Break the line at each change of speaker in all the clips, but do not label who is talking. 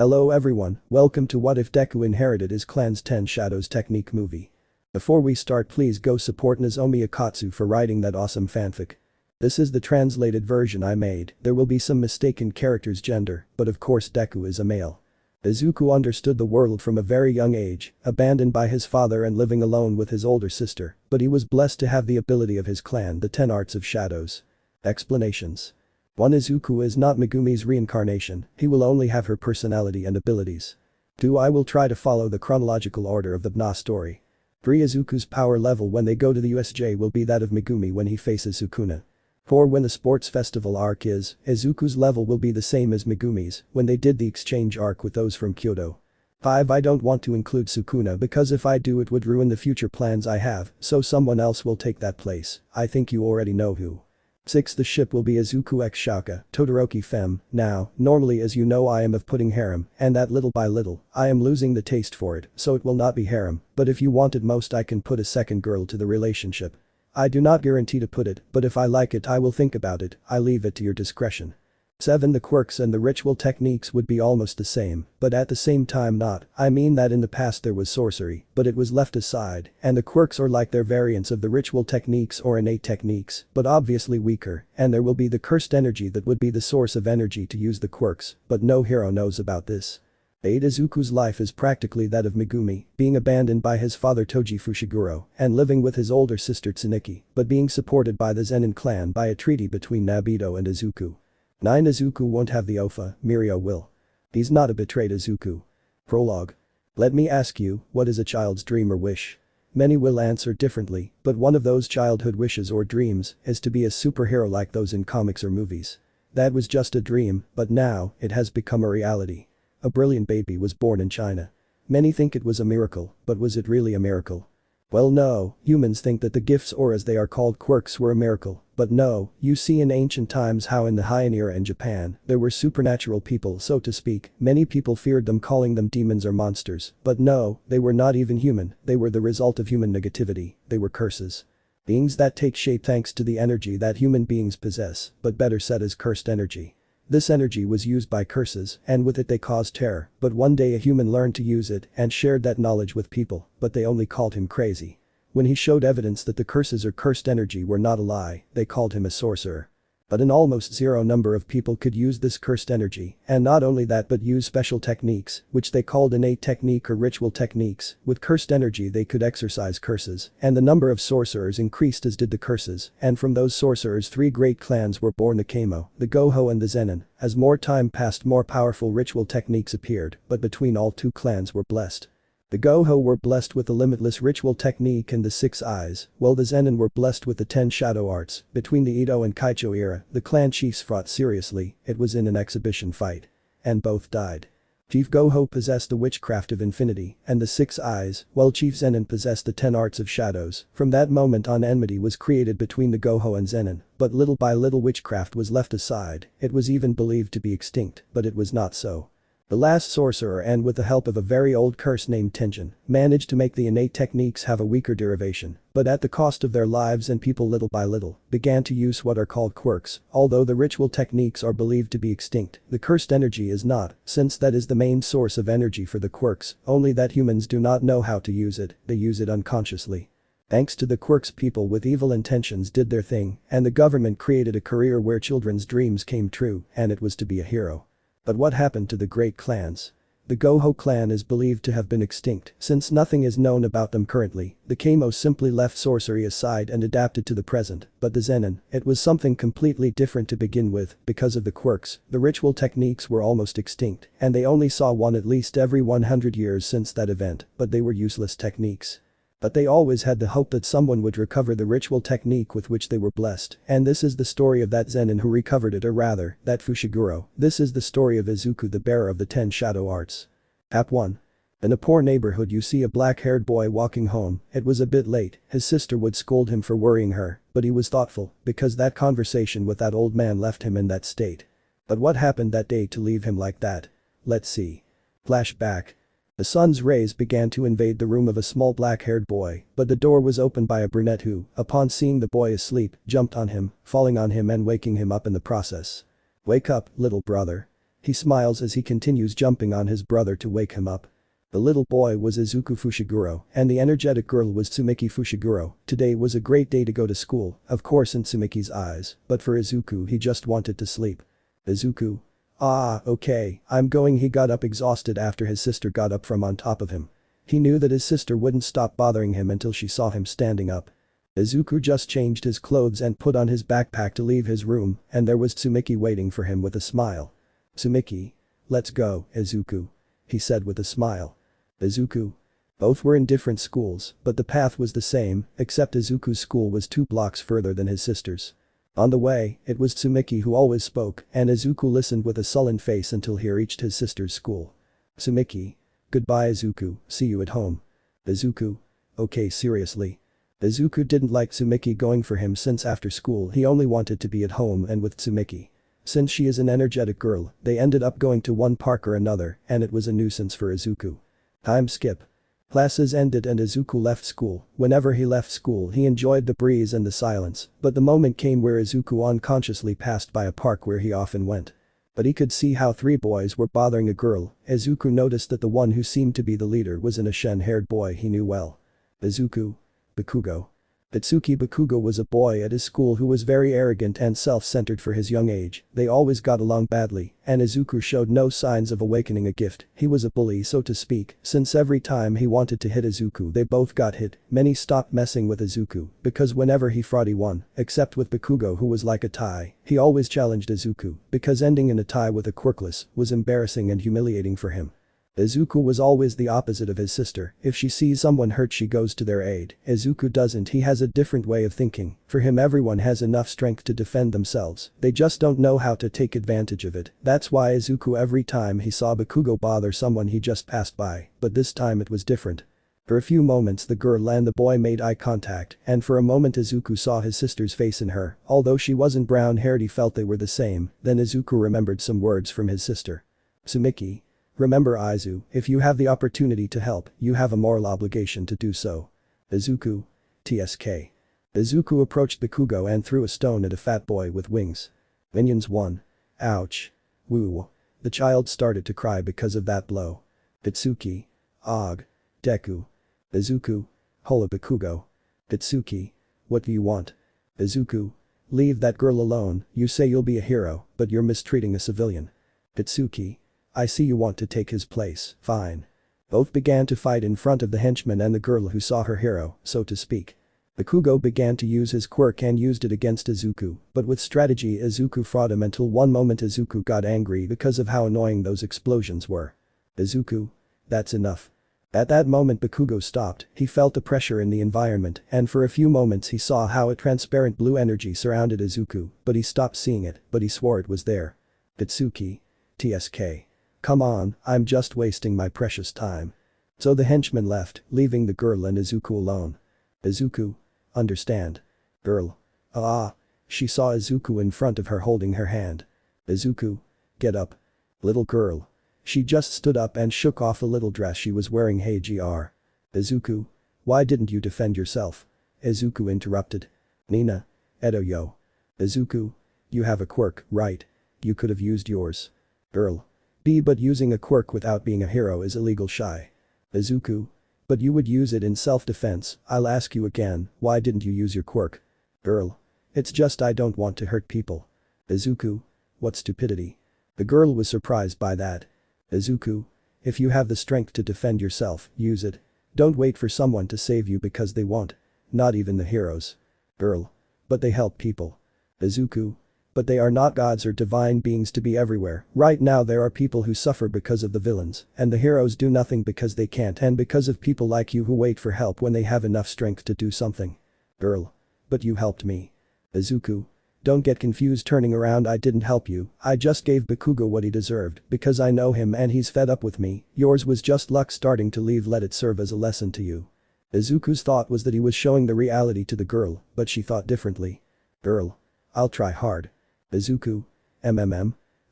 Hello everyone, welcome to What If Deku Inherited His Clan's 10 Shadows Technique movie. Before we start, please go support Nozomi Akatsu for writing that awesome fanfic. This is the translated version I made. There will be some mistaken character's gender, but of course Deku is a male. Izuku understood the world from a very young age, abandoned by his father and living alone with his older sister, but he was blessed to have the ability of his clan, the 10 Arts of Shadows. Explanations. 1. Izuku is not Megumi's reincarnation, he will only have her personality and abilities. 2. I will try to follow the chronological order of the BNA story. 3. Izuku's power level when they go to the USJ will be that of Megumi when he faces Sukuna. 4. When the sports festival arc is, Izuku's level will be the same as Megumi's when they did the exchange arc with those from Kyoto. 5. I don't want to include Sukuna because if I do it would ruin the future plans I have, so someone else will take that place. I think you already know who. 6. The ship will be Izuku x Shaka, Todoroki Fem. Now, normally as you know I am of putting harem, and that little by little, I am losing the taste for it, so it will not be harem, but if you want it most I can put a second girl to the relationship. I do not guarantee to put it, but if I like it I will think about it, I leave it to your discretion. 7. The quirks and the ritual techniques would be almost the same, but at the same time not, I mean that in the past there was sorcery, but it was left aside, and the quirks are like their variants of the ritual techniques or innate techniques, but obviously weaker, and there will be the cursed energy that would be the source of energy to use the quirks, but no hero knows about this. 8. Izuku's life is practically that of Megumi, being abandoned by his father Toji Fushiguro, and living with his older sister Tsuneki, but being supported by the Zenin clan by a treaty between Nabito and Izuku. 9. Izuku won't have the Ofa, Mirio will. He's not a betrayed Izuku. Prologue. Let me ask you, what is a child's dream or wish? Many will answer differently, but one of those childhood wishes or dreams is to be a superhero like those in comics or movies. That was just a dream, but now, it has become a reality. A brilliant baby was born in China. Many think it was a miracle, but was it really a miracle? Well no, humans think that the gifts or as they are called quirks were a miracle, but no, you see in ancient times how in the Heian era in Japan, there were supernatural people so to speak, many people feared them calling them demons or monsters, but no, they were not even human, they were the result of human negativity, they were curses. Beings that take shape thanks to the energy that human beings possess, but better said as cursed energy. This energy was used by curses, and with it they caused terror, but one day a human learned to use it and shared that knowledge with people, but they only called him crazy. When he showed evidence that the curses or cursed energy were not a lie, they called him a sorcerer. But an almost zero number of people could use this cursed energy, and not only that but use special techniques, which they called innate technique or ritual techniques. With cursed energy they could exorcise curses, and the number of sorcerers increased as did the curses, and from those sorcerers 3 great clans were born: the Kamo, the Goho and the Zenin. As more time passed more powerful ritual techniques appeared, but between all 2 clans were blessed. The Goho were blessed with the limitless ritual technique and the 6 eyes, while the Zenin were blessed with the 10 shadow arts. Between the Edo and Kaicho era, the clan chiefs fought seriously, it was in an exhibition fight. And both died. Chief Goho possessed the witchcraft of infinity and the 6 eyes, while Chief Zenin possessed the 10 arts of shadows. From that moment on enmity was created between the Goho and Zenin, but little by little witchcraft was left aside, it was even believed to be extinct, but it was not so. The last sorcerer, and with the help of a very old curse named Tenjin, managed to make the innate techniques have a weaker derivation, but at the cost of their lives, and people little by little began to use what are called quirks. Although the ritual techniques are believed to be extinct, the cursed energy is not, since that is the main source of energy for the quirks, only that humans do not know how to use it, they use it unconsciously. Thanks to the quirks, people with evil intentions did their thing, and the government created a career where children's dreams came true, and it was to be a hero. But what happened to the great clans? The Goho clan is believed to have been extinct since nothing is known about them currently. The Kamo simply left sorcery aside and adapted to the present, but the Zenin, it was something completely different to begin with. Because of the quirks, the ritual techniques were almost extinct, and they only saw one at least every 100 years since that event, but they were useless techniques. But they always had the hope that someone would recover the ritual technique with which they were blessed, and this is the story of that Zenin who recovered it, or rather, that Fushiguro. This is the story of Izuku, the bearer of the 10 shadow arts. App 1. In a poor neighborhood you see a black-haired boy walking home. It was a bit late, his sister would scold him for worrying her, but he was thoughtful, because that conversation with that old man left him in that state. But what happened that day to leave him like that? Let's see. Flashback. The sun's rays began to invade the room of a small black-haired boy, but the door was opened by a brunette who, upon seeing the boy asleep, jumped on him, falling on him and waking him up in the process. "Wake up, little brother. He smiles as he continues jumping on his brother to wake him up. The little boy was Izuku Fushiguro, and the energetic girl was Tsumiki Fushiguro. Today was a great day to go to school, of course in Tsumiki's eyes, but for Izuku he just wanted to sleep. Izuku. Ah, okay, I'm going. He got up exhausted after his sister got up from on top of him. He knew that his sister wouldn't stop bothering him until she saw him standing up. Izuku just changed his clothes and put on his backpack to leave his room, and there was Tsumiki waiting for him with a smile. Tsumiki. Let's go, Izuku. He said with a smile. Izuku. Both were in different schools, but the path was the same, except Izuku's school was 2 blocks further than his sister's. On the way, it was Tsumiki who always spoke, and Izuku listened with a sullen face until he reached his sister's school. Tsumiki. Goodbye Izuku, see you at home. Izuku. Okay, seriously. Izuku didn't like Tsumiki going for him since after school he only wanted to be at home and with Tsumiki. Since she is an energetic girl, they ended up going to one park or another, and it was a nuisance for Izuku. Time skip. Classes ended and Izuku left school. Whenever he left school he enjoyed the breeze and the silence, but the moment came where Izuku unconsciously passed by a park where he often went. But he could see how 3 boys were bothering a girl. Izuku noticed that the one who seemed to be the leader was an Ashen-haired boy he knew well. Izuku. Bakugo. Itsuki Bakugo was a boy at his school who was very arrogant and self-centered for his young age. They always got along badly, and Izuku showed no signs of awakening a gift. He was a bully so to speak, since every time he wanted to hit Izuku they both got hit. Many stopped messing with Izuku, because whenever he fought he won, except with Bakugo who was like a tie. He always challenged Izuku, because ending in a tie with a Quirkless was embarrassing and humiliating for him. Izuku was always the opposite of his sister. If she sees someone hurt she goes to their aid. Izuku doesn't. He has a different way of thinking. For him everyone has enough strength to defend themselves. They just don't know how to take advantage of it. That's why Izuku every time he saw Bakugo bother someone he just passed by, but this time it was different. For a few moments the girl and the boy made eye contact, and for a moment Izuku saw his sister's face in her. Although she wasn't brown-haired he felt they were the same. Then Izuku remembered some words from his sister. Tsumiki. Remember Izu, if you have the opportunity to help, you have a moral obligation to do so. Izuku. TSK. Izuku approached Bakugo and threw a stone at a fat boy with wings. Minions 1. Ouch. Woo. The child started to cry because of that blow. Itsuki. Og. Deku. Izuku. Hola Bakugo. Itsuki. What do you want? Izuku. Leave that girl alone. You say you'll be a hero, but you're mistreating a civilian. Itsuki. I see you want to take his place, fine. Both began to fight in front of the henchman and the girl who saw her hero, so to speak. Bakugo began to use his quirk and used it against Izuku, but with strategy Izuku fought him until one moment Izuku got angry because of how annoying those explosions were. Izuku. That's enough. At that moment Bakugo stopped. He felt the pressure in the environment, and for a few moments he saw how a transparent blue energy surrounded Izuku, but he stopped seeing it, but he swore it was there. Itsuki. TSK. Come on, I'm just wasting my precious time. So the henchman left, leaving the girl and Izuku alone. Izuku. Understand. Girl. Ah. She saw Izuku in front of her holding her hand. Izuku. Get up. Little girl. She just stood up and shook off a little dress she was wearing. Hey gr. Izuku. Why didn't you defend yourself? Izuku interrupted. Nina. Edo yo. Izuku. You have a quirk, right? You could have used yours. Girl. But using a quirk without being a hero is illegal. Shy. Izuku. But you would use it in self-defense. I'll ask you again, why didn't you use your quirk? Girl. It's just I don't want to hurt people. Izuku. What stupidity. The girl was surprised by that. Izuku. If you have the strength to defend yourself, use it. Don't wait for someone to save you because they won't. Not even the heroes. Girl. But they help people. Izuku. But they are not gods or divine beings to be everywhere. Right now there are people who suffer because of the villains, and the heroes do nothing because they can't and because of people like you who wait for help when they have enough strength to do something. Girl. But you helped me. Izuku. Don't get confused turning around. I didn't help you, I just gave Bakugo what he deserved because I know him and he's fed up with me. Yours was just luck starting to leave. Let it serve as a lesson to you. Izuku's thought was that he was showing the reality to the girl, but she thought differently. Girl. I'll try hard. Izuku.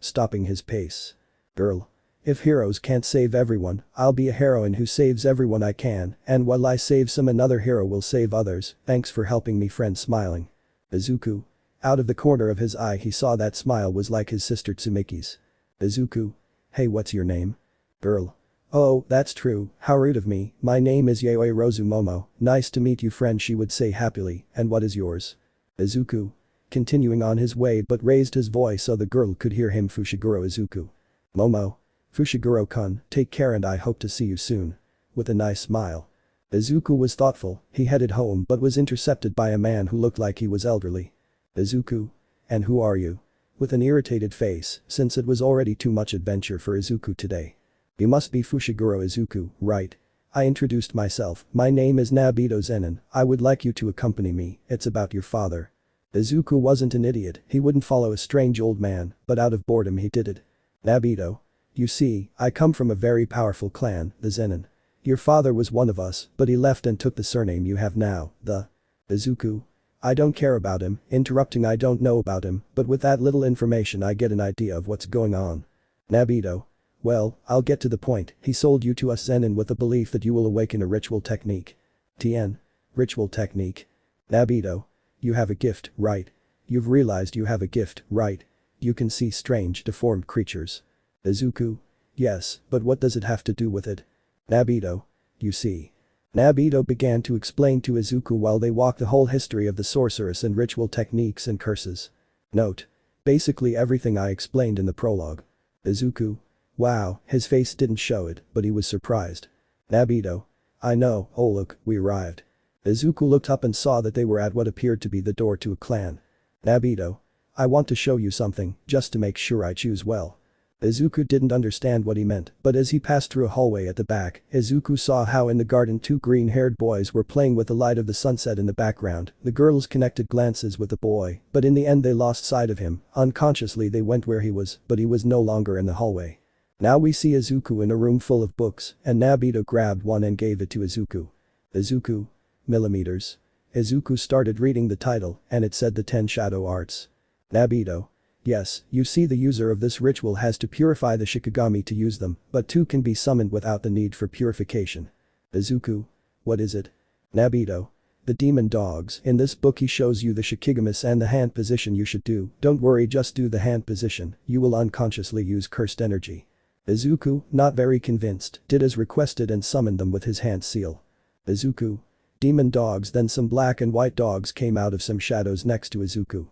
Stopping his pace. Girl. If heroes can't save everyone, I'll be a heroine who saves everyone I can, and while I save some another hero will save others. Thanks for helping me friend. Smiling. Izuku. Out of the corner of his eye he saw that smile was like his sister Tsumiki's. Izuku. Hey, what's your name? Girl. Oh, that's true, how rude of me, my name is Yayoi Rozumomo, nice to meet you friend she would say happily, and what is yours? Izuku. Continuing on his way but raised his voice so the girl could hear him Fushiguro Izuku. Momo. Fushiguro-kun, take care and I hope to see you soon. With a nice smile. Izuku was thoughtful, he headed home but was intercepted by a man who looked like he was elderly. Izuku. And who are you? With an irritated face, since it was already too much adventure for Izuku today. You must be Fushiguro Izuku, right? I introduced myself, my name is Nabito Zenin, I would like you to accompany me, it's about your father. Izuku wasn't an idiot, he wouldn't follow a strange old man, but out of boredom he did it. Nabito. You see, I come from a very powerful clan, the Zenin. Your father was one of us, but he left and took the surname you have now, the… Izuku. I don't care about him, interrupting I don't know about him, but with that little information I get an idea of what's going on. Nabito. Well, I'll get to the point, he sold you to us Zenin with the belief that you will awaken a ritual technique. Tien. Ritual technique. Nabito. You have a gift, right? You've realized you have a gift, right? You can see strange, deformed creatures. Izuku. Yes, but what does it have to do with it? Nabito. You see. Nabito began to explain to Izuku while they walked the whole history of the sorceress and ritual techniques and curses. Note. Basically everything I explained in the prologue. Izuku. Wow, his face didn't show it, but he was surprised. Nabito. I know, oh look, we arrived. Izuku looked up and saw that they were at what appeared to be the door to a clan. Nabito. I want to show you something, just to make sure I choose well. Izuku didn't understand what he meant, but as he passed through a hallway at the back, Izuku saw how in the garden two green-haired boys were playing with the light of the sunset in the background, the girls connected glances with the boy, but in the end they lost sight of him, unconsciously they went where he was, but he was no longer in the hallway. Now we see Izuku in a room full of books, and Nabito grabbed one and gave it to Izuku. Izuku. Millimeters. Izuku started reading the title, and it said the 10 Shadow Arts. Nabito. Yes, you see the user of this ritual has to purify the Shikigami to use them, but two can be summoned without the need for purification. Izuku. What is it? Nabito. The demon dogs, in this book he shows you the Shikigamis and the hand position you should do, don't worry just do the hand position, you will unconsciously use cursed energy. Izuku, not very convinced, did as requested and summoned them with his hand seal. Izuku. Demon dogs then some black and white dogs came out of some shadows next to Izuku.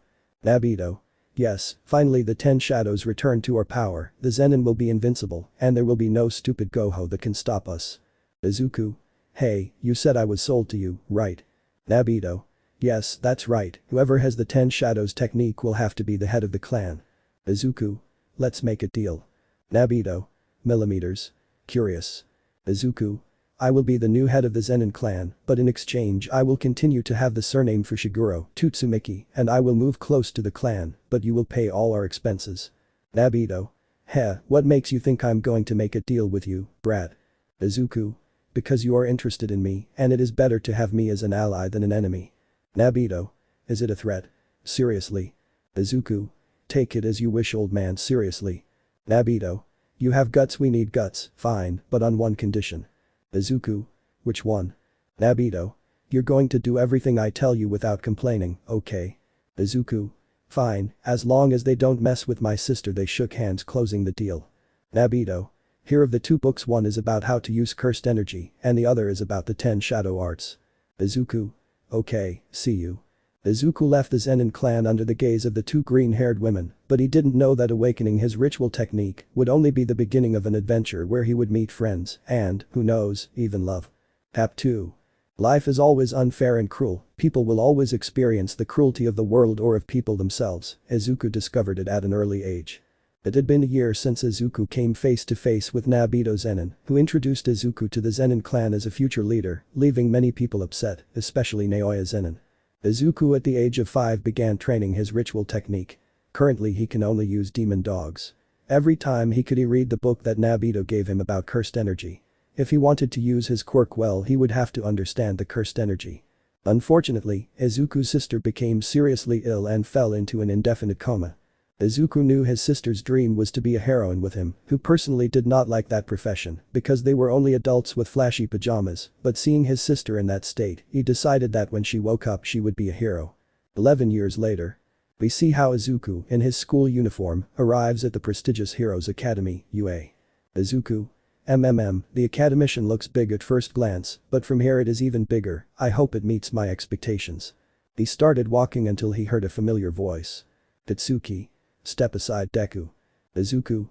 Nabito. Yes, finally the 10 shadows return to our power, the Zenin will be invincible, and there will be no stupid Goho that can stop us. Izuku. Hey, you said I was sold to you, right? Nabito. Yes, that's right, whoever has the 10 shadows technique will have to be the head of the clan. Izuku. Let's make a deal. Nabito. Millimeters. Curious. Izuku. I will be the new head of the Zenin clan, but in exchange I will continue to have the surname Fushiguro, Tutsumiki, and I will move close to the clan, but you will pay all our expenses. Nabito. Heh, what makes you think I'm going to make a deal with you, brat? Izuku. Because you are interested in me, and it is better to have me as an ally than an enemy. Nabito. Is it a threat? Seriously? Izuku. Take it as you wish old man seriously. Nabito. You have guts we need guts, fine, but on one condition. Izuku. Which one? Nabito. You're going to do everything I tell you without complaining, okay? Izuku. Fine, as long as they don't mess with my sister. They shook hands closing the deal. Nabito. Here of the two books one is about how to use cursed energy and the other is about the 10 shadow arts. Izuku. Okay, see you. Izuku left the Zenin clan under the gaze of the two green-haired women, but he didn't know that awakening his ritual technique would only be the beginning of an adventure where he would meet friends and, who knows, even love. App 2. Life is always unfair and cruel, people will always experience the cruelty of the world or of people themselves, Izuku discovered it at an early age. It had been a year since Izuku came face to face with Nabito Zenin, who introduced Izuku to the Zenin clan as a future leader, leaving many people upset, especially Naoya Zenin. Izuku at the age of 5 began training his ritual technique. Currently he can only use demon dogs. Every time he could read the book that Nabito gave him about cursed energy. If he wanted to use his quirk well he would have to understand the cursed energy. Unfortunately, Izuku's sister became seriously ill and fell into an indefinite coma. Izuku knew his sister's dream was to be a heroine with him, who personally did not like that profession because they were only adults with flashy pajamas, but seeing his sister in that state, he decided that when she woke up she would be a hero. 11 years later. We see how Izuku, in his school uniform, arrives at the prestigious Heroes Academy, UA. Izuku. The academician looks big at first glance, but from here it is even bigger. I hope it meets my expectations. He started walking until he heard a familiar voice. Tatsuki. Step aside, Deku. Izuku.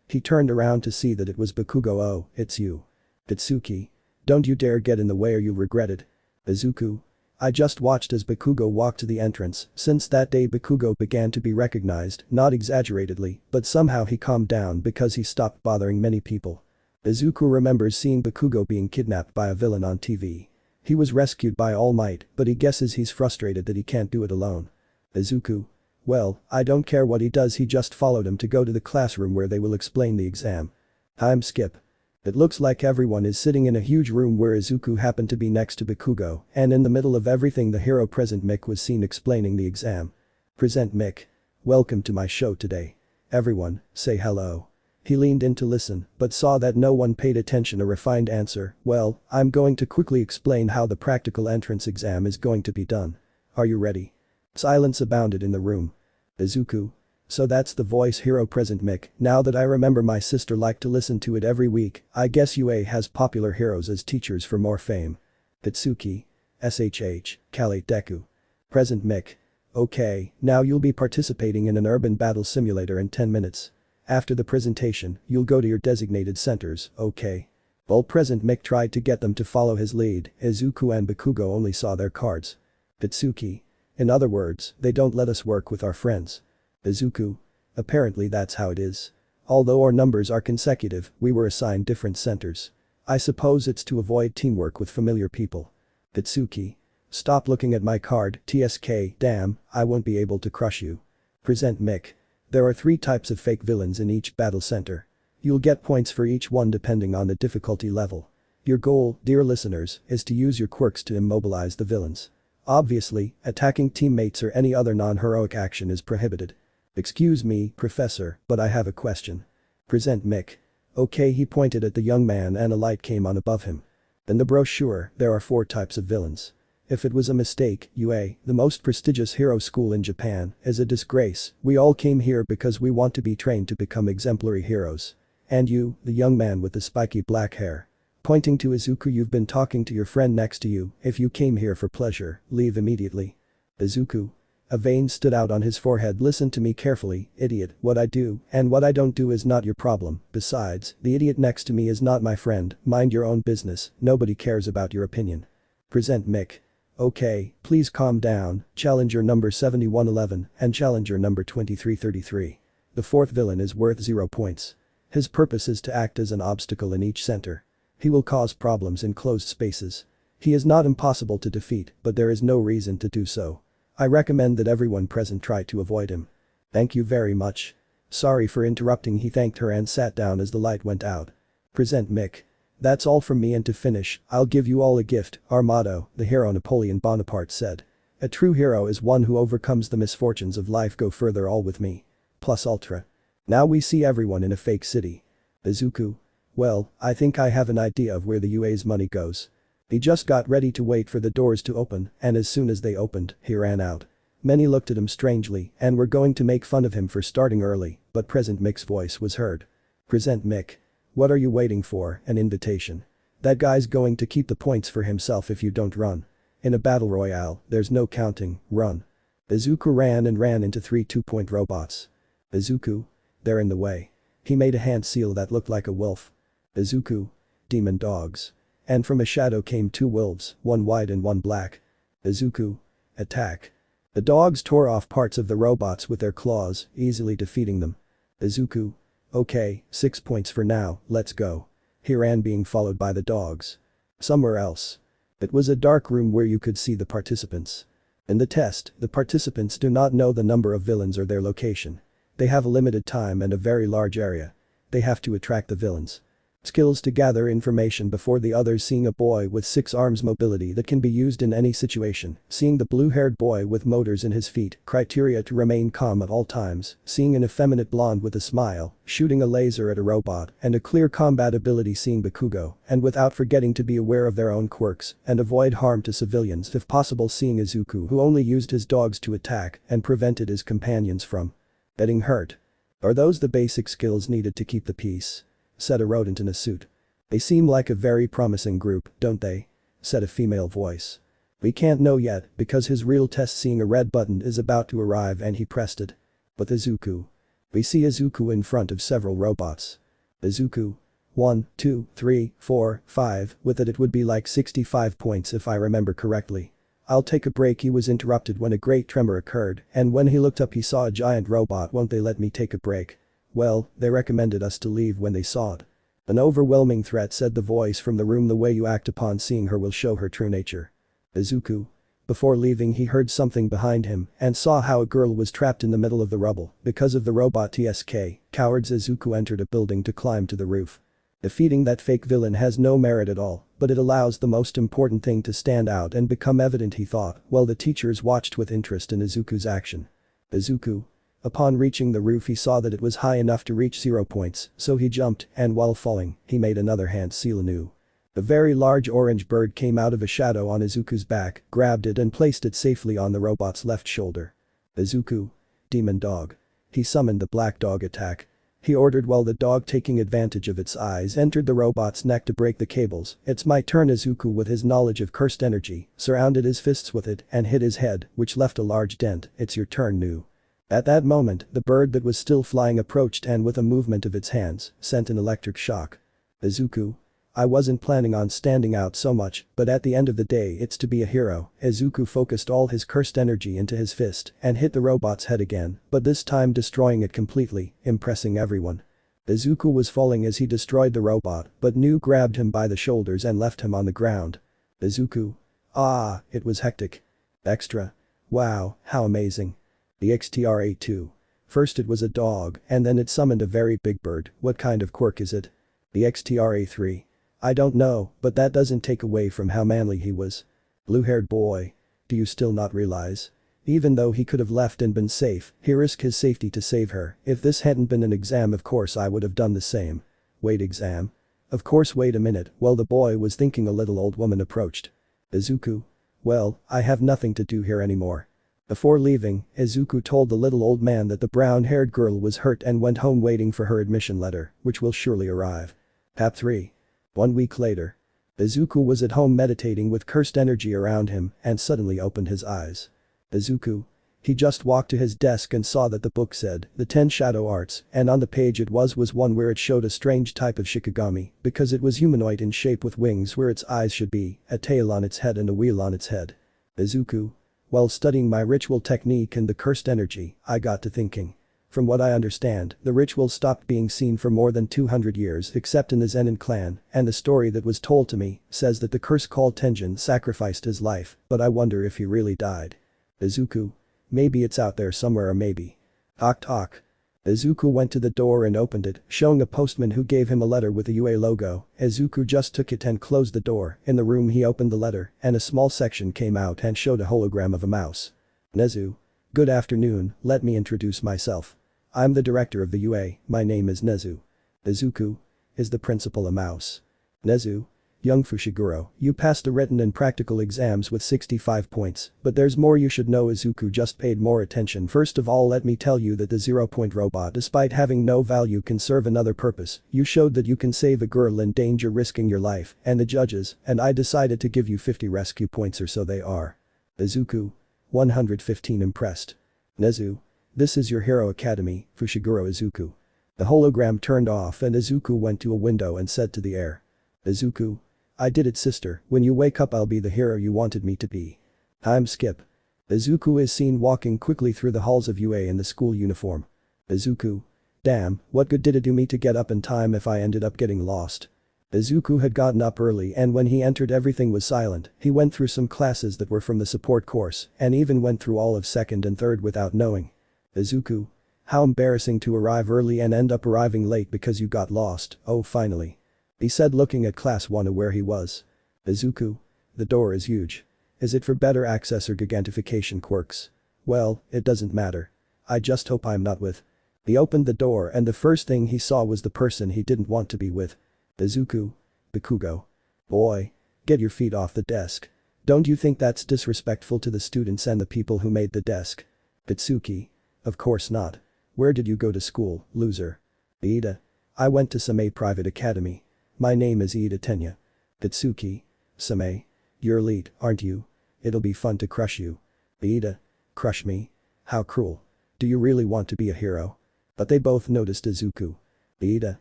He turned around to see that it was Bakugo. Oh, it's you. Tatsuki. Don't you dare get in the way or you'll regret it. Izuku. I just watched as Bakugo walked to the entrance. Since that day Bakugo began to be recognized, not exaggeratedly, but somehow he calmed down because he stopped bothering many people. Izuku remembers seeing Bakugo being kidnapped by a villain on TV. He was rescued by Almight, but he guesses he's frustrated that he can't do it alone. Izuku. Well, I don't care what he does, he just followed him to go to the classroom where they will explain the exam. Time skip. It looks like everyone is sitting in a huge room where Izuku happened to be next to Bakugo, and in the middle of everything the hero present Mick was seen explaining the exam. Present Mick. Welcome to my show today. Everyone, say hello. He leaned in to listen, but saw that no one paid attention. A refined answer, well, I'm going to quickly explain how the practical entrance exam is going to be done. Are you ready? Silence abounded in the room. Izuku. So that's the voice hero present Mick, now that I remember my sister liked to listen to it every week, I guess UA has popular heroes as teachers for more fame. Tatsuki. Calate Deku. Present Mick. Okay, now you'll be participating in an urban battle simulator in 10 minutes. After the presentation, you'll go to your designated centers, okay? While present Mick tried to get them to follow his lead, Izuku and Bakugo only saw their cards. Tatsuki. In other words, they don't let us work with our friends. Izuku. Apparently that's how it is. Although our numbers are consecutive, we were assigned different centers. I suppose it's to avoid teamwork with familiar people. Tatsuki. Stop looking at my card, TSK, damn, I won't be able to crush you. Present Mick. There are 3 types of fake villains in each battle center. You'll get points for each one depending on the difficulty level. Your goal, dear listeners, is to use your quirks to immobilize the villains. Obviously, attacking teammates or any other non-heroic action is prohibited. Excuse me, Professor, but I have a question. Present Mick. Okay, he pointed at the young man and a light came on above him. In the brochure, there are 4 types of villains. If it was a mistake, UA, the most prestigious hero school in Japan, is a disgrace. We all came here because we want to be trained to become exemplary heroes. And you, the young man with the spiky black hair. Pointing to Izuku, you've been talking to your friend next to you, if you came here for pleasure, leave immediately. Izuku. A vein stood out on his forehead. Listen to me carefully, idiot, what I do and what I don't do is not your problem, besides, the idiot next to me is not my friend, mind your own business, nobody cares about your opinion. Present Mick. Okay, please calm down, challenger number 7111 and challenger number 2333. The 4th villain is worth 0 points. His purpose is to act as an obstacle in each center. He will cause problems in closed spaces. He is not impossible to defeat, but there is no reason to do so. I recommend that everyone present try to avoid him. Thank you very much. Sorry for interrupting, he thanked her and sat down as the light went out. Present Mick. That's all from me, and to finish, I'll give you all a gift, our motto, the hero Napoleon Bonaparte said. A true hero is one who overcomes the misfortunes of life. Go further all with me. Plus ultra. Now we see everyone in a fake city. Izuku. Well, I think I have an idea of where the UA's money goes. He just got ready to wait for the doors to open, and as soon as they opened, he ran out. Many looked at him strangely and were going to make fun of him for starting early, but present Mick's voice was heard. Present Mick. What are you waiting for, an invitation? That guy's going to keep the points for himself if you don't run. In a battle royale, there's no counting, run. Izuku ran and ran into 3 2-point robots. Izuku. They're in the way. He made a hand seal that looked like a wolf. Izuku. Demon dogs. And from a shadow came 2 wolves, one white and one black. Izuku. Attack. The dogs tore off parts of the robots with their claws, easily defeating them. Izuku. Okay, 6 points for now, let's go. He ran, being followed by the dogs. Somewhere else. It was a dark room where you could see the participants. In the test, the participants do not know the number of villains or their location. They have a limited time and a very large area. They have to attract the villains. Skills to gather information before the others. Seeing a boy with 6 arms, mobility that can be used in any situation. Seeing the blue-haired boy with motors in his feet, criteria to remain calm at all times. Seeing an effeminate blonde with a smile, shooting a laser at a robot, and a clear combat ability. Seeing Bakugo, and without forgetting to be aware of their own quirks, and avoid harm to civilians if possible. Seeing Izuku, who only used his dogs to attack and prevented his companions from getting hurt. Are those the basic skills needed to keep the peace? Said a rodent in a suit. They seem like a very promising group, don't they? Said a female voice. We can't know yet because his real test. Seeing a red button is about to arrive and he pressed it. With Izuku. We see Izuku in front of several robots. Izuku. 1, 2, 3, 4, 5, with it would be like 65 points if I remember correctly. I'll take a break. He was interrupted when a great tremor occurred, and when he looked up he saw a giant robot. Won't they let me take a break? Well, they recommended us to leave when they saw it. An overwhelming threat, said the voice from the room. The way you act upon seeing her will show her true nature. Izuku. Before leaving he heard something behind him and saw how a girl was trapped in the middle of the rubble because of the robot TSK. Cowards. Izuku entered a building to climb to the roof. Defeating that fake villain has no merit at all, but it allows the most important thing to stand out and become evident, he thought, while the teachers watched with interest in Izuku's action. Izuku. Upon reaching the roof he saw that it was high enough to reach 0 points, so he jumped, and while falling, he made another hand seal anew. A very large orange bird came out of a shadow on Izuku's back, grabbed it and placed it safely on the robot's left shoulder. Izuku. Demon dog. He summoned the black dog attack. He ordered while the dog, taking advantage of its eyes, entered the robot's neck to break the cables. It's my turn. Izuku, with his knowledge of cursed energy, surrounded his fists with it and hit his head, which left a large dent. It's your turn, Nu. At that moment, the bird that was still flying approached and with a movement of its hands, sent an electric shock. Izuku. I wasn't planning on standing out so much, but at the end of the day it's to be a hero. Izuku focused all his cursed energy into his fist and hit the robot's head again, but this time destroying it completely, impressing everyone. Izuku was falling as he destroyed the robot, but Nu grabbed him by the shoulders and left him on the ground. Izuku. Ah, it was hectic. Extra. Wow, how amazing. The XTRA2. First it was a dog, and then it summoned a very big bird. What kind of quirk is it? The XTRA3. I don't know, but that doesn't take away from how manly he was. Blue-haired boy. Do you still not realize? Even though he could have left and been safe, he risked his safety to save her. If this hadn't been an exam, of course I would have done the same. Wait, exam? Of course, wait a minute. While the boy was thinking, a little old woman approached. Izuku. Well, I have nothing to do here anymore. Before leaving, Izuku told the little old man that the brown-haired girl was hurt and went home waiting for her admission letter, which will surely arrive. Pap 3. 1 week later. Izuku was at home meditating with cursed energy around him and suddenly opened his eyes. Izuku. He just walked to his desk and saw that the book said, The 10 Shadow Arts, and on the page it was one where it showed a strange type of Shikigami, because it was humanoid in shape with wings where its eyes should be, a tail on its head and a wheel on its head. Izuku. While studying my ritual technique and the cursed energy, I got to thinking. From what I understand, the ritual stopped being seen for more than 200 years except in the Zenin clan, and the story that was told to me says that the curse called Tenjin sacrificed his life, but I wonder if he really died. Izuku. Maybe it's out there somewhere, or maybe. Knock knock. Izuku went to the door and opened it, showing a postman who gave him a letter with the UA logo. Izuku just took it and closed the door. In the room he opened the letter, and a small section came out and showed a hologram of a mouse. Nezu. Good afternoon, let me introduce myself. I'm the director of the UA, my name is Nezu. Izuku. Is the principal a mouse? Nezu. Young Fushiguro, you passed the written and practical exams with 65 points, but there's more you should know. Izuku just paid more attention. First of all, let me tell you that the 0-point robot, despite having no value, can serve another purpose. You showed that you can save a girl in danger risking your life, and the judges, and I decided to give you 50 rescue points, or so they are. Izuku. 115 impressed. Nezu. This is your hero academy, Fushiguro. Izuku. The hologram turned off and Izuku went to a window and said to the air. Izuku. I did it, sister. When you wake up I'll be the hero you wanted me to be. Time skip. Izuku is seen walking quickly through the halls of UA in the school uniform. Izuku. Damn, what good did it do me to get up in time if I ended up getting lost? Izuku had gotten up early and when he entered everything was silent. He went through some classes that were from the support course and even went through all of second and third without knowing. Izuku. How embarrassing to arrive early and end up arriving late because you got lost. Oh, finally. He said looking at class 1 where he was. Izuku. The door is huge. Is it for better access or gigantification quirks? Well, it doesn't matter. I just hope I'm not with. He opened the door and the first thing he saw was the person he didn't want to be with. Izuku. Bakugo. Boy. Get your feet off the desk. Don't you think that's disrespectful to the students and the people who made the desk? Bitsuki. Of course not. Where did you go to school, loser? Ida. I went to Same Private Academy. My name is Ida Tenya. Bitsuki. Same. You're elite, aren't you? It'll be fun to crush you. Ida. Crush me? How cruel. Do you really want to be a hero? But they both noticed Izuku. Ida.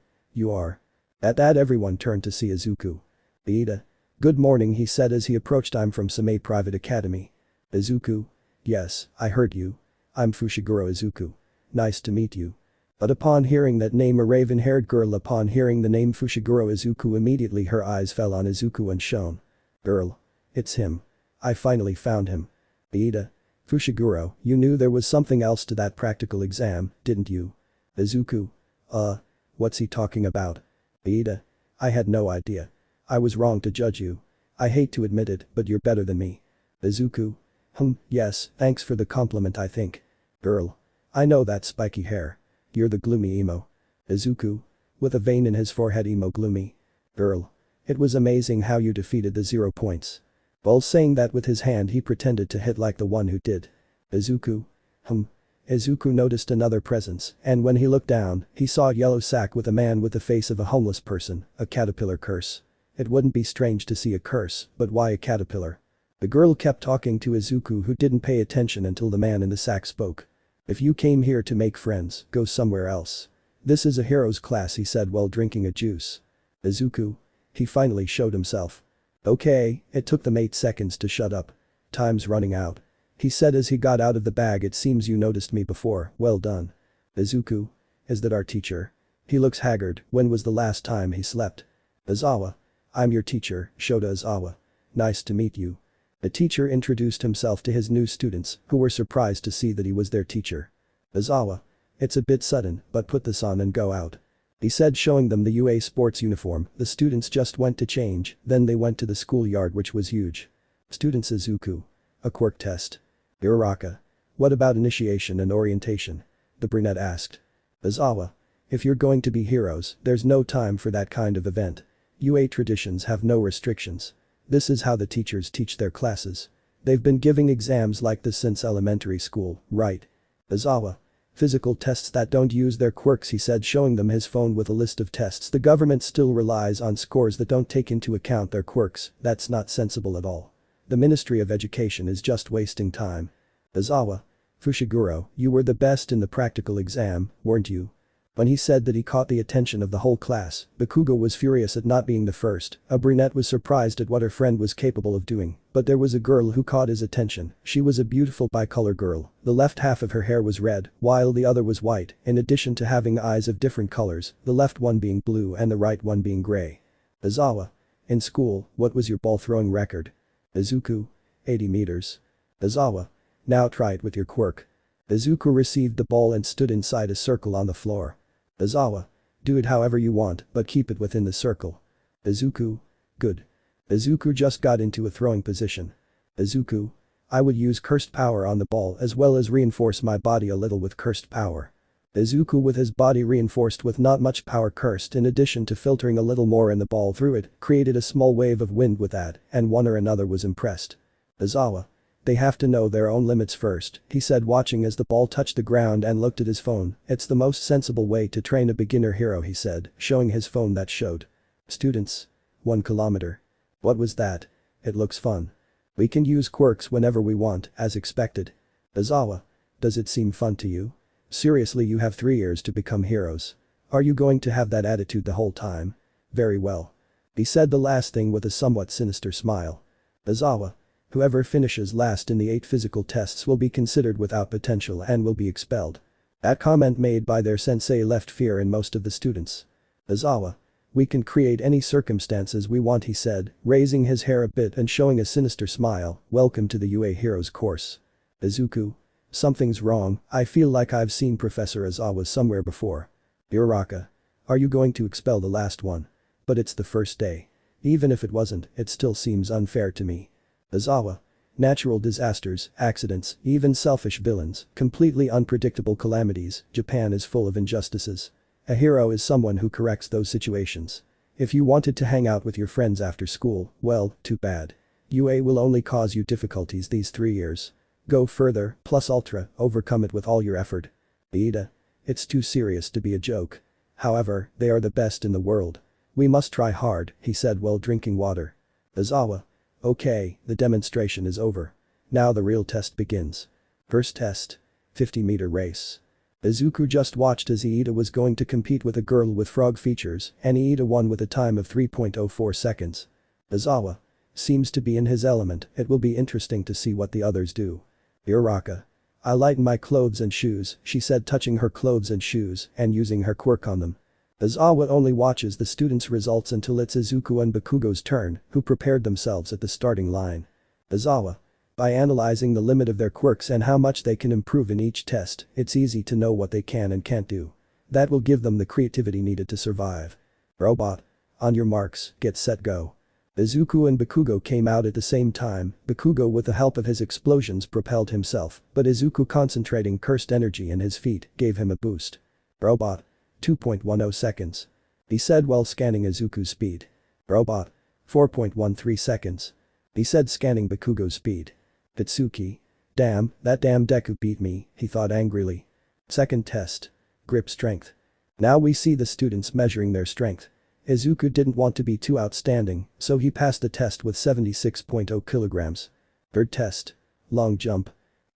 You are. At that everyone turned to see Izuku. Ida. Good morning he said as he approached. I'm from Same Private Academy. Izuku. Yes, I heard you. I'm Fushiguro Izuku. Nice to meet you. But upon hearing that name a raven-haired girl upon hearing the name Fushiguro Izuku immediately her eyes fell on Izuku and shone. Girl. It's him. I finally found him. Ida. Fushiguro, you knew there was something else to that practical exam, didn't you? Izuku. What's he talking about? Ida. I had no idea. I was wrong to judge you. I hate to admit it, but you're better than me. Izuku. Yes, thanks for the compliment I think. Girl. I know that spiky hair. You're the gloomy emo. Izuku. With a vein in his forehead emo gloomy. Girl. It was amazing how you defeated the 0 points. While saying that with his hand he pretended to hit like the one who did. Izuku. Izuku noticed another presence and when he looked down, he saw a yellow sack with a man with the face of a homeless person, a caterpillar curse. It wouldn't be strange to see a curse, but why a caterpillar? The girl kept talking to Izuku who didn't pay attention until the man in the sack spoke. If you came here to make friends, go somewhere else. This is a hero's class he said while drinking a juice. Izuku. He finally showed himself. Okay, it took them 8 seconds to shut up. Time's running out. He said as he got out of the bag. It seems you noticed me before, well done. Izuku. Is that our teacher? He looks haggard. When was the last time he slept? Izawa. I'm your teacher, Shota Izawa. Nice to meet you. The teacher introduced himself to his new students, who were surprised to see that he was their teacher. Izawa. It's a bit sudden, but put this on and go out. He said showing them the UA sports uniform. The students just went to change, then they went to the schoolyard which was huge. Students Izuku. A quirk test. Uraraka. What about initiation and orientation? The brunette asked. Izawa. If you're going to be heroes, there's no time for that kind of event. UA traditions have no restrictions. This is how the teachers teach their classes. They've been giving exams like this since elementary school, right? Izawa. Physical tests that don't use their quirks he said showing them his phone with a list of tests. The government still relies on scores that don't take into account their quirks. That's not sensible at all. The Ministry of Education is just wasting time. Izawa. Fushiguro, you were the best in the practical exam, weren't you? When he said that he caught the attention of the whole class, Bakugo was furious at not being the first. A brunette was surprised at what her friend was capable of doing, but there was a girl who caught his attention. She was a beautiful bicolor girl. The left half of her hair was red, while the other was white, in addition to having eyes of different colors, the left one being blue and the right one being gray. Izawa. In school, what was your ball throwing record? Izuku. 80 meters. Izawa. Now try it with your quirk. Izuku received the ball and stood inside a circle on the floor. Izawa. Do it however you want, but keep it within the circle. Izuku. Good. Izuku just got into a throwing position. Izuku. I would use cursed power on the ball as well as reinforce my body a little with cursed power. Izuku with his body reinforced with not much power cursed in addition to filtering a little more in the ball through it, created a small wave of wind with that, and one or another was impressed. Izawa. They have to know their own limits first, he said watching as the ball touched the ground and looked at his phone. It's the most sensible way to train a beginner hero he said, showing his phone that showed. Students. 1 kilometer. What was that? It looks fun. We can use quirks whenever we want, as expected. Izawa. Does it seem fun to you? Seriously, you have 3 years to become heroes. Are you going to have that attitude the whole time? Very well. He said the last thing with a somewhat sinister smile. Izawa. Whoever finishes last in the 8 physical tests will be considered without potential and will be expelled. That comment made by their sensei left fear in most of the students. Izawa. We can create any circumstances we want he said, raising his hair a bit and showing a sinister smile. Welcome to the UA Heroes course. Izuku. Something's wrong, I feel like I've seen Professor Izawa somewhere before. Uraraka. Are you going to expel the last one? But it's the first day. Even if it wasn't, it still seems unfair to me. Aizawa. Natural disasters, accidents, even selfish villains, completely unpredictable calamities, Japan is full of injustices. A hero is someone who corrects those situations. If you wanted to hang out with your friends after school, well, too bad. UA will only cause you difficulties these 3 years. Go further, plus ultra, overcome it with all your effort. Ida. It's too serious to be a joke. However, they are the best in the world. We must try hard, he said while drinking water. Aizawa. Okay, the demonstration is over. Now the real test begins. First test. 50-meter race. Izuku just watched as Iida was going to compete with a girl with frog features and Iida won with a time of 3.04 seconds. Aizawa. Seems to be in his element, it will be interesting to see what the others do. Uraraka. I lighten my clothes and shoes, she said touching her clothes and shoes and using her quirk on them. Aizawa only watches the students' results until it's Izuku and Bakugo's turn, who prepared themselves at the starting line. Aizawa. By analyzing the limit of their quirks and how much they can improve in each test, it's easy to know what they can and can't do. That will give them the creativity needed to survive. Robot. On your marks, get set go. Izuku and Bakugo came out at the same time, Bakugo with the help of his explosions propelled himself, but Izuku concentrating cursed energy in his feet gave him a boost. Robot. 2.10 seconds. He said while scanning Izuku's speed. Robot. 4.13 seconds. He said scanning Bakugo's speed. Itsuki. Damn, that damn Deku beat me, he thought angrily. Second test. Grip strength. Now we see the students measuring their strength. Izuku didn't want to be too outstanding, so he passed the test with 76.0 kilograms. Third test. Long jump.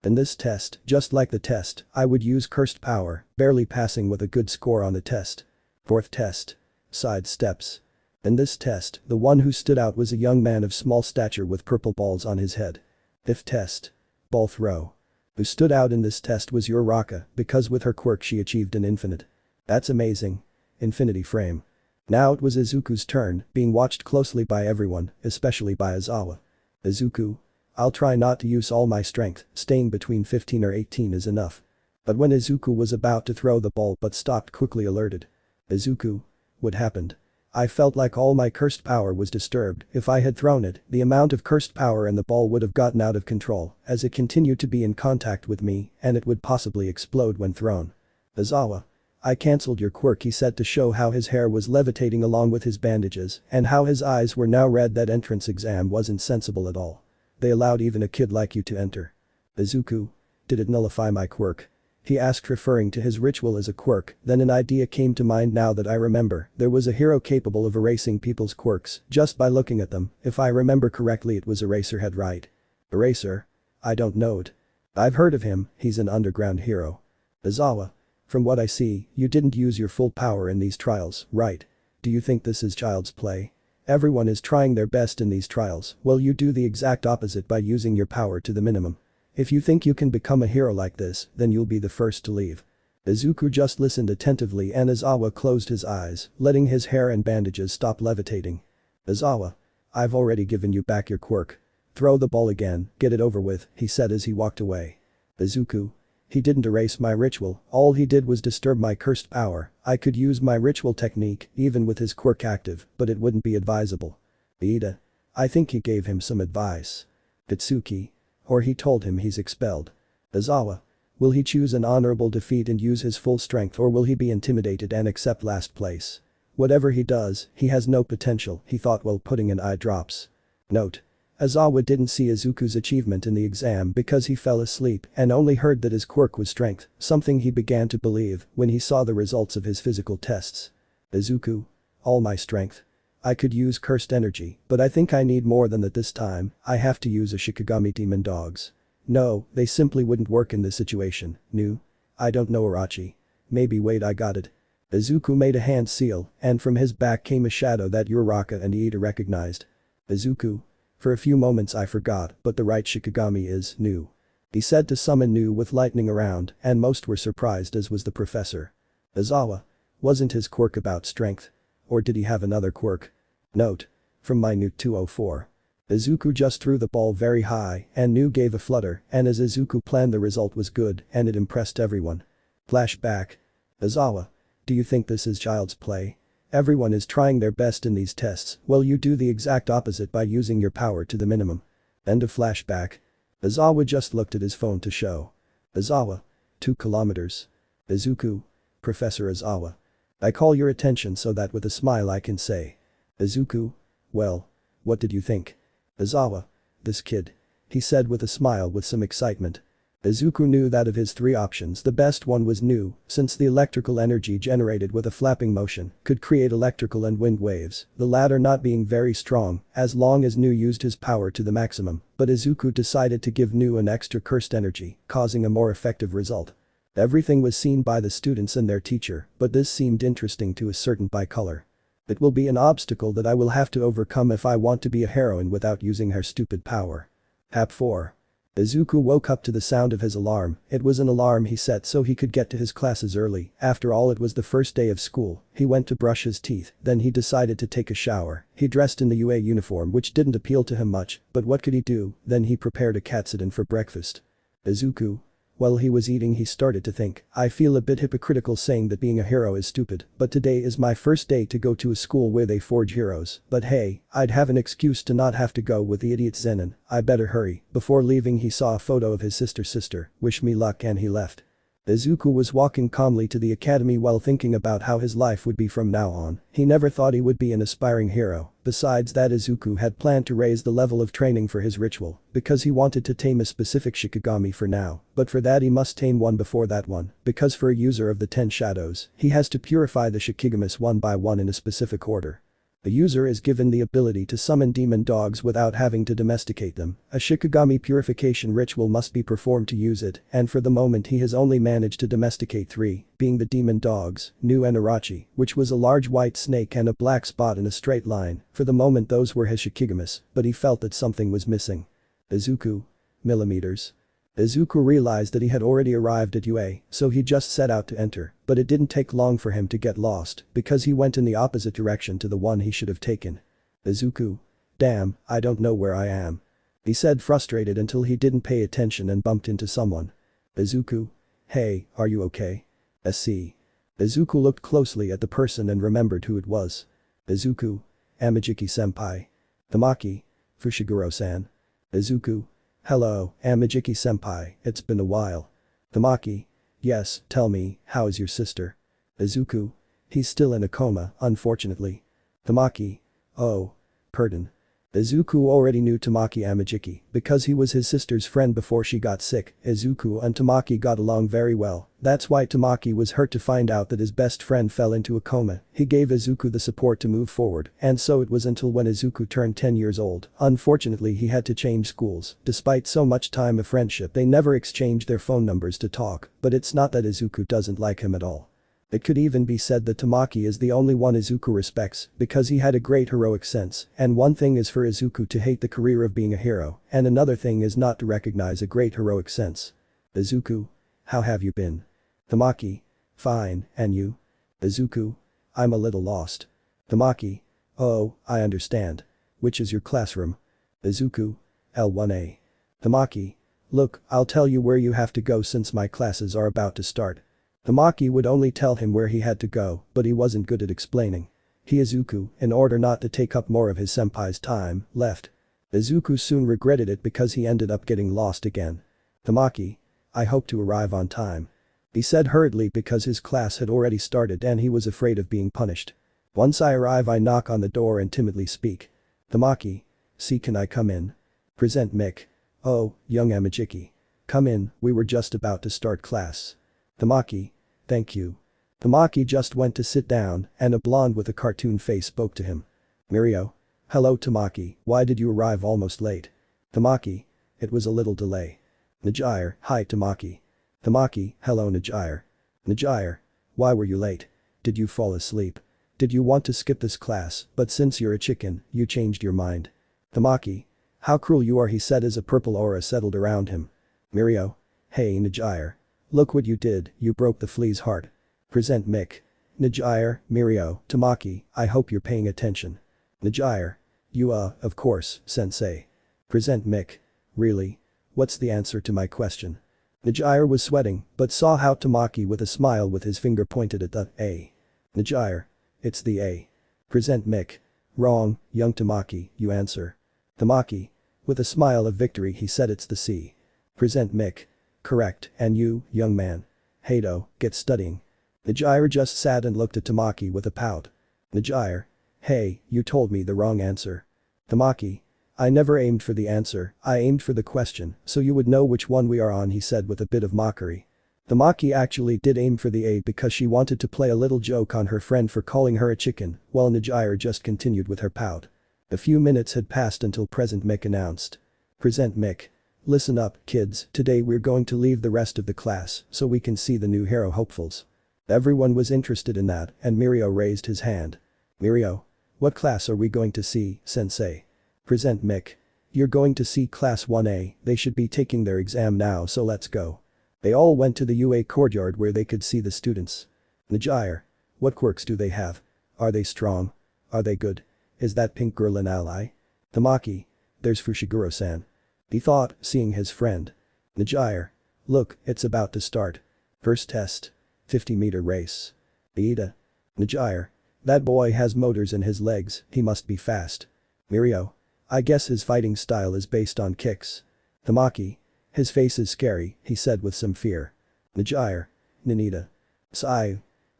In this test, just like the test, I would use cursed power, barely passing with a good score on the test. Fourth test. Side steps. In this test, the one who stood out was a young man of small stature with purple balls on his head. Fifth test. Ball throw. Who stood out in this test was Uraraka, because with her quirk she achieved an infinite. That's amazing. Infinity frame. Now it was Izuku's turn, being watched closely by everyone, especially by Aizawa. Izuku. I'll try not to use all my strength, staying between 15 or 18 is enough. But when Izuku was about to throw the ball but stopped quickly alerted. Izuku. What happened? I felt like all my cursed power was disturbed. If I had thrown it, the amount of cursed power in the ball would have gotten out of control, as it continued to be in contact with me, and it would possibly explode when thrown. Aizawa. I cancelled your quirk, he said to show how his hair was levitating along with his bandages and how his eyes were now red. That entrance exam wasn't sensible at all. They allowed even a kid like you to enter. Izuku. Did it nullify my quirk? He asked referring to his ritual as a quirk, then an idea came to mind now that I remember, there was a hero capable of erasing people's quirks just by looking at them, if I remember correctly it was Eraserhead, right? Eraser? I don't know it. I've heard of him, he's an underground hero. Aizawa. From what I see, you didn't use your full power in these trials, right? Do you think this is child's play? Everyone is trying their best in these trials, well you do the exact opposite by using your power to the minimum. If you think you can become a hero like this, then you'll be the first to leave. Izuku just listened attentively and Aizawa closed his eyes, letting his hair and bandages stop levitating. Aizawa. I've already given you back your quirk. Throw the ball again, get it over with, he said as he walked away. Izuku. He didn't erase my ritual, all he did was disturb my cursed power. I could use my ritual technique even with his quirk active, but it wouldn't be advisable. Iida. I think he gave him some advice. Itsuki. Or he told him he's expelled. Aizawa. Will he choose an honorable defeat and use his full strength, or will he be intimidated and accept last place? Whatever he does, he has no potential, he thought while putting in eye drops. Note. Aizawa didn't see Izuku's achievement in the exam because he fell asleep and only heard that his quirk was strength, something he began to believe when he saw the results of his physical tests. Izuku. All my strength. I could use cursed energy, but I think I need more than that this time. I have to use a Shikigami demon dogs. No, they simply wouldn't work in this situation. New? I don't know, Orochi. Maybe wait, I got it. Izuku made a hand seal and from his back came a shadow that Uraraka and Iida recognized. Izuku. For a few moments I forgot, but the right Shikigami is new. He said to summon new with lightning around and most were surprised, as was the professor. Aizawa. Wasn't his quirk about strength? Or did he have another quirk? Note. From my new 204. Izuku just threw the ball very high and new gave a flutter, and as Izuku planned the result was good and it impressed everyone. Flashback. Aizawa. Do you think this is child's play? Everyone is trying their best in these tests, well you do the exact opposite by using your power to the minimum. End of flashback. Izawa just looked at his phone to show. Izawa. 2 kilometers. Izuku. Professor Izawa. I call your attention so that with a smile I can say. Izuku. Well. What did you think? Izawa. This kid. He said with a smile with some excitement. Izuku knew that of his 3 options the best one was Nu, since the electrical energy generated with a flapping motion could create electrical and wind waves, the latter not being very strong as long as Nu used his power to the maximum, but Izuku decided to give Nu an extra cursed energy, causing a more effective result. Everything was seen by the students and their teacher, but this seemed interesting to a certain bicolor. It will be an obstacle that I will have to overcome if I want to be a heroine without using her stupid power. App 4. Izuku woke up to the sound of his alarm. It was an alarm he set so he could get to his classes early. After all, it was the first day of school. He went to brush his teeth, then he decided to take a shower. He dressed in the UA uniform which didn't appeal to him much, but what could he do? Then he prepared a katsudon for breakfast. Izuku. While he was eating he started to think, I feel a bit hypocritical saying that being a hero is stupid, but today is my first day to go to a school where they forge heroes, but hey, I'd have an excuse to not have to go with the idiot Zenon, I better hurry. Before leaving he saw a photo of his sister, wish me luck, and he left. Izuku was walking calmly to the academy while thinking about how his life would be from now on. He never thought he would be an aspiring hero. Besides that, Izuku had planned to raise the level of training for his ritual because he wanted to tame a specific Shikigami for now, but for that he must tame one before that one, because for a user of the 10 shadows, he has to purify the Shikigamis one by one in a specific order. The user is given the ability to summon demon dogs without having to domesticate them. A Shikigami purification ritual must be performed to use it, and for the moment he has only managed to domesticate 3, being the demon dogs, Nu and Irachi, which was a large white snake and a black spot in a straight line. For the moment those were his Shikigamis, but he felt that something was missing. Izuku. Millimeters. Izuku realized that he had already arrived at UA, so he just set out to enter, but it didn't take long for him to get lost, because he went in the opposite direction to the one he should have taken. Izuku. Damn, I don't know where I am. He said, frustrated until he didn't pay attention and bumped into someone. Izuku. Hey, are you okay? SC. Izuku looked closely at the person and remembered who it was. Izuku. Amajiki-senpai. Tamaki. Fushiguro-san. Izuku. Hello, Amajiki-senpai, it's been a while. Tamaki. Yes, tell me, how is your sister? Izuku. He's still in a coma, unfortunately. Tamaki. Oh. Pardon. Izuku already knew Tamaki Amajiki because he was his sister's friend before she got sick. Izuku and Tamaki got along very well. That's why Tamaki was hurt to find out that his best friend fell into a coma. He gave Izuku the support to move forward, and so it was until when Izuku turned 10 years old. Unfortunately he had to change schools. Despite so much time of friendship they never exchanged their phone numbers to talk, but it's not that Izuku doesn't like him at all. It could even be said that Tamaki is the only one Izuku respects because he had a great heroic sense, and one thing is for Izuku to hate the career of being a hero, and another thing is not to recognize a great heroic sense. Izuku. How have you been? Tamaki. Fine, and you? Izuku. I'm a little lost. Tamaki. Oh, I understand. Which is your classroom? Izuku. L1A. Tamaki. Look, I'll tell you where you have to go since my classes are about to start. Tamaki would only tell him where he had to go, but he wasn't good at explaining. Izuku, in order not to take up more of his senpai's time, left. Izuku soon regretted it because he ended up getting lost again. Tamaki. I hope to arrive on time. He said hurriedly because his class had already started and he was afraid of being punished. Once I arrive I knock on the door and timidly speak. Tamaki. See, can I come in? Present Mick. Oh, young Amajiki. Come in, we were just about to start class. Tamaki. Thank you. Tamaki just went to sit down and a blonde with a cartoon face spoke to him. Mirio. Hello Tamaki, why did you arrive almost late? Tamaki. It was a little delay. Najire. Hi Tamaki. Tamaki. Hello Najire. Najire. Why were you late? Did you fall asleep? Did you want to skip this class, but since you're a chicken, you changed your mind? Tamaki. How cruel you are, he said as a purple aura settled around him. Mirio. Hey Najire. Look what you did, you broke the flea's heart. Present Mick. Najire, Mirio, Tamaki, I hope you're paying attention. Najire. You of course, sensei. Present Mick. Really? What's the answer to my question? Najire was sweating, but saw how Tamaki with a smile with his finger pointed at the A. Najire. It's the A. Present Mick. Wrong, young Tamaki, you answer. Tamaki. With a smile of victory he said it's the C. Present Mick. Correct, and you, young man. Hado, get studying. Najire just sat and looked at Tamaki with a pout. Najire. Hey, you told me the wrong answer. Tamaki. I never aimed for the answer, I aimed for the question, so you would know which one we are on, he said with a bit of mockery. Tamaki actually did aim for the A because she wanted to play a little joke on her friend for calling her a chicken, while Najire just continued with her pout. A few minutes had passed until Present Mick announced. Present Mick. Listen up, kids, today we're going to leave the rest of the class so we can see the new hero hopefuls. Everyone was interested in that, and Mirio raised his hand. Mirio. What class are we going to see, sensei? Present Mick. You're going to see class 1A, they should be taking their exam now, so let's go. They all went to the UA courtyard where they could see the students. Najire. What quirks do they have? Are they strong? Are they good? Is that pink girl an ally? Tamaki. There's Fushiguro-san. He thought, seeing his friend. Najire. Look, it's about to start. First test. 50-meter race. Iida. Najire. That boy has motors in his legs, he must be fast. Mirio. I guess his fighting style is based on kicks. Tamaki. His face is scary, he said with some fear. Najire. Nanita. Sai.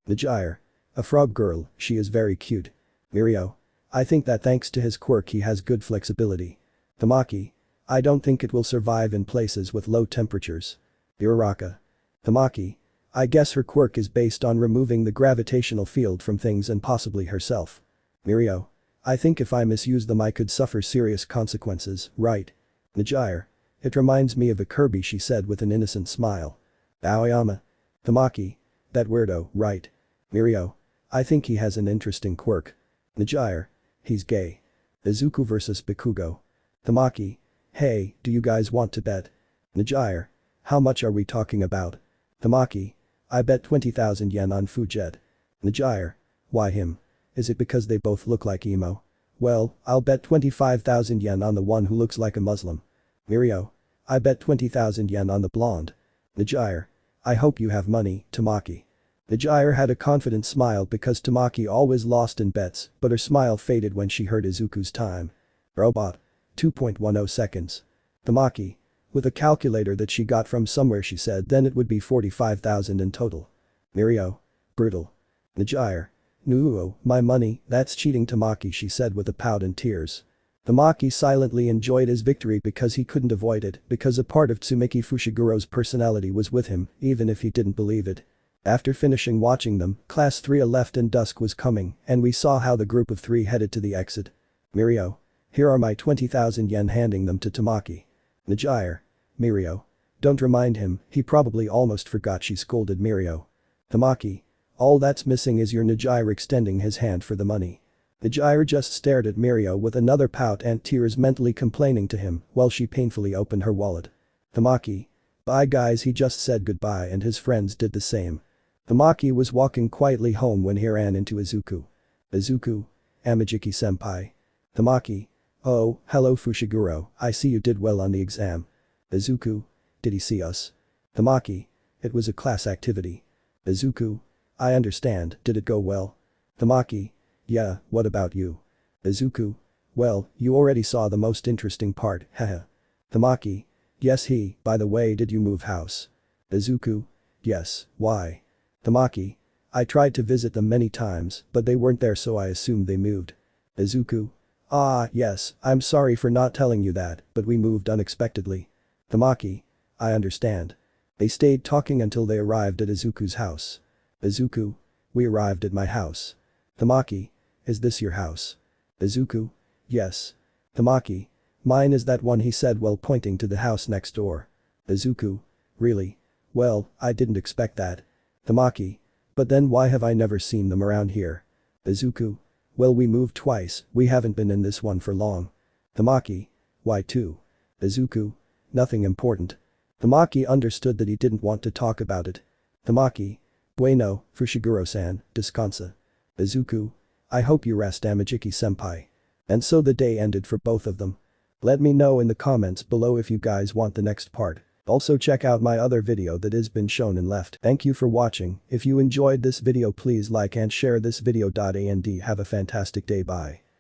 Najire. A frog girl, she is very cute. Mirio. I think that thanks to his quirk he has good flexibility. Tamaki. I don't think it will survive in places with low temperatures. Uraraka. Tamaki. I guess her quirk is based on removing the gravitational field from things and possibly herself. Mirio. I think if I misuse them I could suffer serious consequences, right? Najire. It reminds me of a Kirby, she said with an innocent smile. Aoyama. Tamaki. That weirdo, right? Mirio. I think he has an interesting quirk. Najire. He's gay. Izuku vs Bakugo. Tamaki. Hey, do you guys want to bet? Najire. How much are we talking about? Tamaki. I bet 20,000 yen on Fujet. Najire. Why him? Is it because they both look like emo? Well, I'll bet 25,000 yen on the one who looks like a Muslim. Mirio. I bet 20,000 yen on the blonde. Najire. I hope you have money, Tamaki. Najire had a confident smile because Tamaki always lost in bets, but her smile faded when she heard Izuku's time. Robot. 2.10 seconds. Tamaki. With a calculator that she got from somewhere, she said, then it would be 45,000 in total. Mirio. Brutal. Najire. Nuo, my money, that's cheating, Tamaki, she said with a pout and tears. Tamaki silently enjoyed his victory because he couldn't avoid it, because a part of Tsumeki Fushiguro's personality was with him, even if he didn't believe it. After finishing watching them, class 3 left and dusk was coming, and we saw how the group of 3 headed to the exit. Mirio. Here are my 20,000 yen, handing them to Tamaki. Najire. Mirio. Don't remind him, he probably almost forgot, she scolded Mirio. Tamaki. All that's missing is your Najire, extending his hand for the money. Najire just stared at Mirio with another pout and tears, mentally complaining to him while she painfully opened her wallet. Tamaki. Bye guys, he just said goodbye and his friends did the same. Tamaki was walking quietly home when he ran into Izuku. Izuku. Amajiki-senpai. Tamaki. Oh, hello Fushiguro, I see you did well on the exam. Izuku. Did he see us? Tamaki. It was a class activity. Izuku. I understand, did it go well? Tamaki. Yeah, what about you? Izuku. Well, you already saw the most interesting part, haha. Tamaki. Yes, by the way, did you move house? Izuku. Yes, why? Tamaki. I tried to visit them many times, but they weren't there, so I assumed they moved. Izuku. Ah, yes, I'm sorry for not telling you that, but we moved unexpectedly. Tamaki. I understand. They stayed talking until they arrived at Izuku's house. Izuku. We arrived at my house. Tamaki. Is this your house? Izuku. Yes. Tamaki. Mine is that one, he said while pointing to the house next door. Izuku. Really? Well, I didn't expect that. Tamaki. But then why have I never seen them around here? Izuku. Well, we moved twice, we haven't been in this one for long. Tamaki. Why two? Izuku. Nothing important. Tamaki understood that he didn't want to talk about it. Tamaki. Bueno, Fushiguro-san, descansa. Izuku. I hope you rest, Amajiki-senpai. And so the day ended for both of them. Let me know in the comments below if you guys want the next part. Also check out my other video that has been shown in left. Thank you for watching. If you enjoyed this video please like and share this video. And have a fantastic day. Bye.